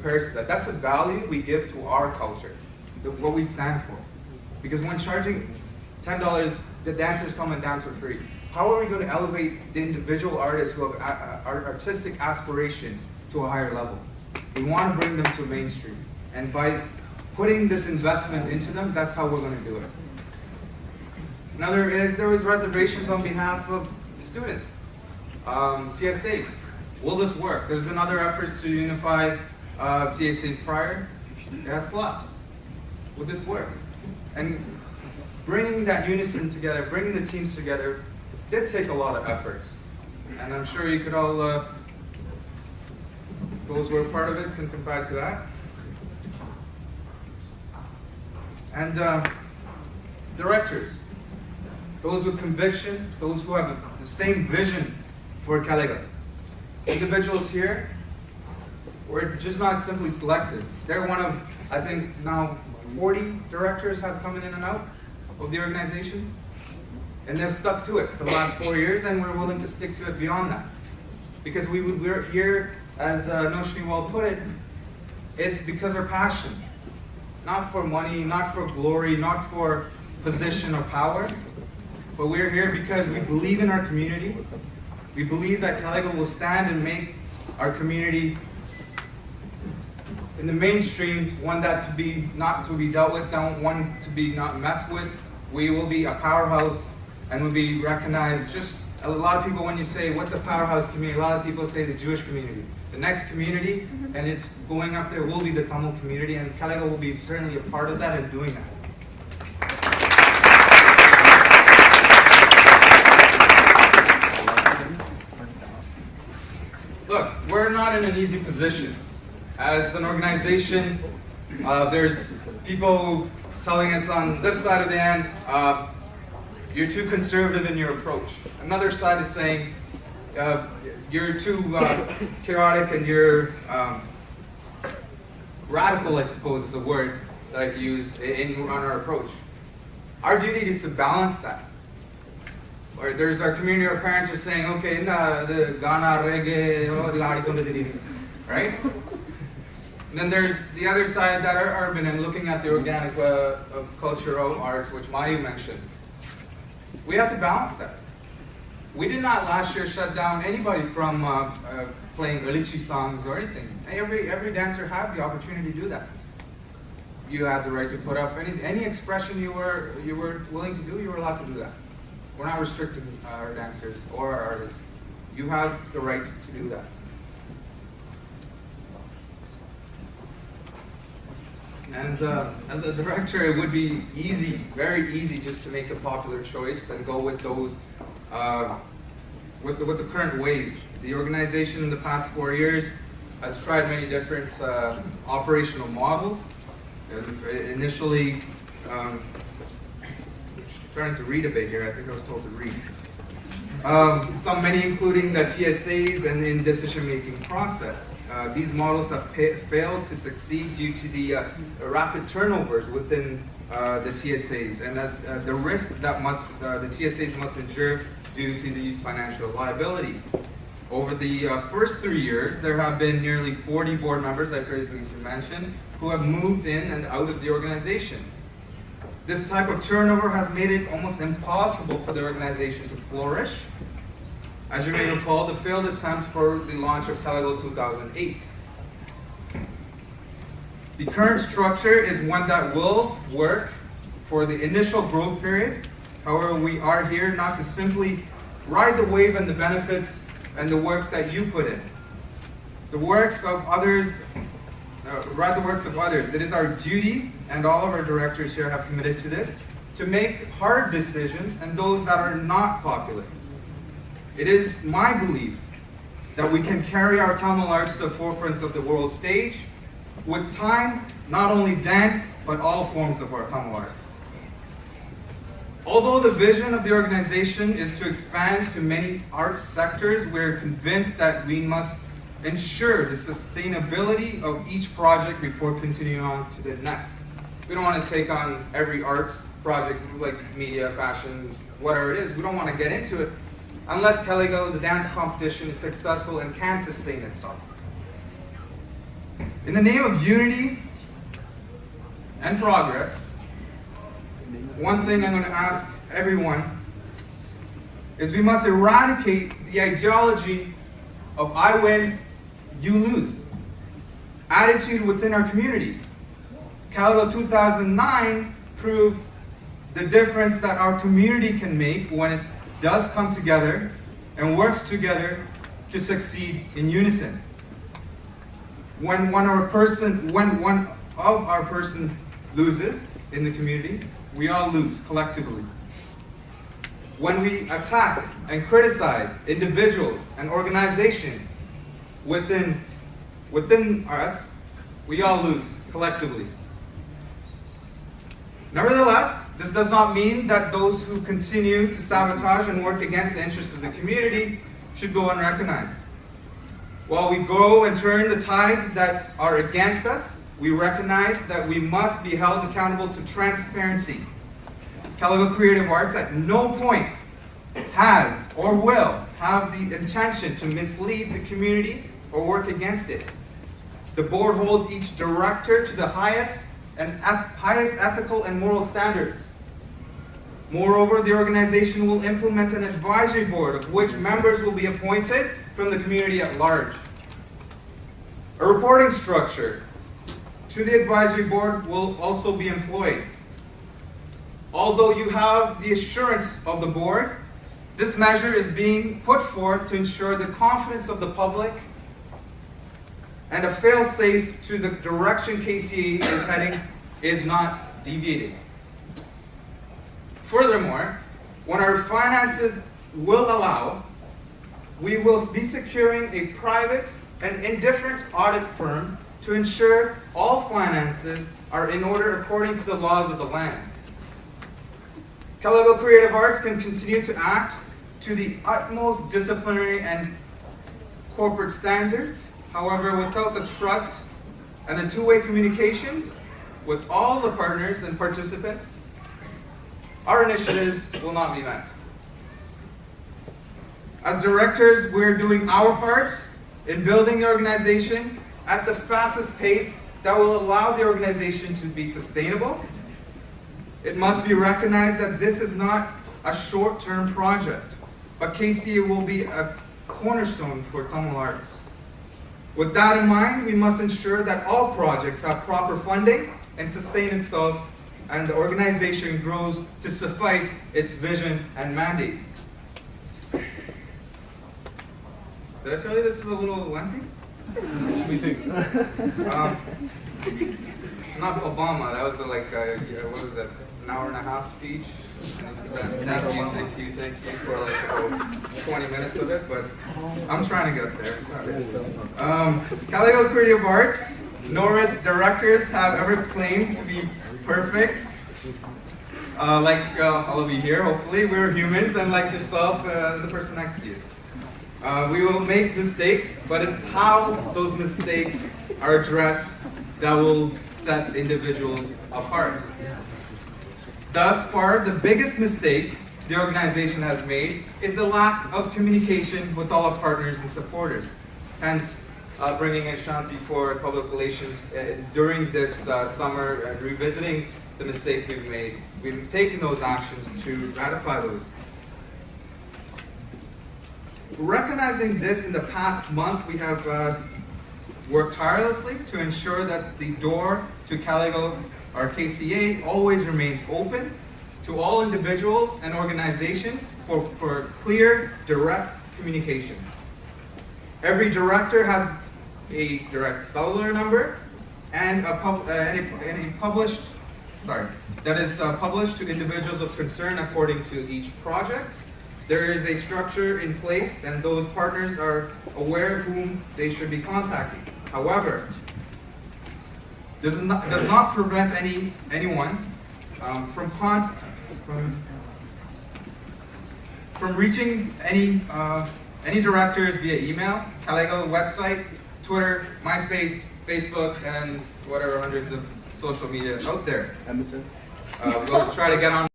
compares to that. That's a value we give to our culture, what we stand for. Because when charging $10, the dancers come and dance for free. How are we going to elevate the individual artists who have artistic aspirations to a higher level? We want to bring them to mainstream. And by putting this investment into them, that's how we're going to do it. There was reservations on behalf of students, TSAs. Will this work? There's been other efforts to unify TSAs prior. It has collapsed. Will this work? And bringing that unison together, bringing the teams together, did take a lot of efforts. And I'm sure you could all, those who are part of it can confide to that. And directors, those with conviction, those who have the same vision for Kalaikal. Individuals here were just not simply selected. They're one of, I think now 40 directors have come in and out of the organization. And they've stuck to it for the last 4 years, and we're willing to stick to it beyond that. Because we're here, as Noshni well put it, it's because our passion. Not for money, not for glory, not for position or power, but we're here because we believe in our community. We believe that Kalaikal will stand and make our community in the mainstream, one that not to be dealt with, one to be not messed with. We will be a powerhouse and will be recognized. Just a lot of people, when you say what's a powerhouse community, a lot of people say the Jewish community. The next community, and it's going up there, will be the Tamil community, and Kalaikal will be certainly a part of that and doing that. Look, we're not in an easy position. As an organization, there's people telling us on this side of the end, you're too conservative in your approach. Another side is saying, you're too chaotic and you're radical, I suppose is a word that I use on our approach. Our duty is to balance that. Or there's our community, our parents are saying, okay, the Ghana, reggae, right? And then there's the other side that are urban and looking at the organic of cultural arts, which Maya mentioned. We have to balance that. We did not last year shut down anybody from playing Alichi songs or anything. Every dancer had the opportunity to do that. You had the right to put up any expression you were willing to do. You were allowed to do that. We're not restricting our dancers or our artists. You have the right to do that. And as a director, it would be easy, very easy, just to make a popular choice and go with those, with the current wave. The organization in the past 4 years has tried many different operational models. Initially, trying to read a bit here. I think I was told to read. Many including the TSAs and the decision-making process. These models have failed to succeed due to the rapid turnovers within the TSAs and the risk that the TSAs must endure due to the financial liability. Over the first 3 years, there have been nearly 40 board members, I previously mentioned, who have moved in and out of the organization. This type of turnover has made it almost impossible for the organization to flourish. As you may recall, the failed attempt for the launch of Kalaikal 2008. The current structure is one that will work for the initial growth period. However, we are here not to simply ride the wave and the benefits and the work that you put in. The works of others, ride the works of others. It is our duty, and all of our directors here have committed to this, to make hard decisions and those that are not popular. It is my belief that we can carry our Tamil arts to the forefront of the world stage with time, not only dance, but all forms of our Tamil arts. Although the vision of the organization is to expand to many arts sectors, we're convinced that we must ensure the sustainability of each project before continuing on to the next. We don't want to take on every arts project like media, fashion, whatever it is. We don't want to get into it unless Kalaikal, the dance competition, is successful and can sustain itself. In the name of unity and progress, one thing I'm going to ask everyone is we must eradicate the ideology of I win, you lose attitude within our community. Kalaikal 2009 proved the difference that our community can make when it does come together and works together to succeed in unison. When one of our person loses in the community, we all lose collectively. When we attack and criticize individuals and organizations within us, we all lose collectively. Nevertheless, this does not mean that those who continue to sabotage and work against the interests of the community should go unrecognized. While we go and turn the tides that are against us, we recognize that we must be held accountable to transparency. Kalaikal Creative Arts at no point has or will have the intention to mislead the community or work against it. The board holds each director to the highest ethical and moral standards. Moreover, the organization will implement an advisory board of which members will be appointed from the community at large. A reporting structure to the advisory board will also be employed. Although you have the assurance of the board, this measure is being put forth to ensure the confidence of the public and a fail-safe to the direction KCA is heading is not deviating. Furthermore, when our finances will allow, we will be securing a private and indifferent audit firm to ensure all finances are in order according to the laws of the land. Kalaikal Creative Arts can continue to act to the utmost disciplinary and corporate standards. However, without the trust and the two-way communications with all the partners and participants, our initiatives will not be met. As directors, we're doing our part in building the organization at the fastest pace that will allow the organization to be sustainable. It must be recognized that this is not a short-term project, but KCA will be a cornerstone for Tamil arts. With that in mind, we must ensure that all projects have proper funding and sustain itself, and the organization grows to suffice its vision and mandate. Did I tell you this is a little lengthy? What do you think? Not Obama. That was what was that? An hour and a half speech. Thank you for like 20 minutes of it, but I'm trying to get there. Kalaikal Creative Arts, nor its directors have ever claimed to be perfect. Like all of you here, hopefully, we're humans, and like yourself, the person next to you. We will make mistakes, but it's how those mistakes are addressed that will set individuals apart. Thus far, the biggest mistake the organization has made is the lack of communication with all our partners and supporters. Hence, bringing in Shanti for public relations during this summer and revisiting the mistakes we've made. We've taken those actions to ratify those. Recognizing this, in the past month, we have worked tirelessly to ensure that the door to Kalaikal, our KCA, always remains open to all individuals and organizations for clear, direct communication. Every director has a direct cellular number and published to individuals of concern according to each project. There is a structure in place, and those partners are aware of whom they should be contacting. However, this does not prevent anyone from reaching any directors via email, Kalaikal website, Twitter, MySpace, Facebook, and whatever hundreds of social media out there. We'll try to get on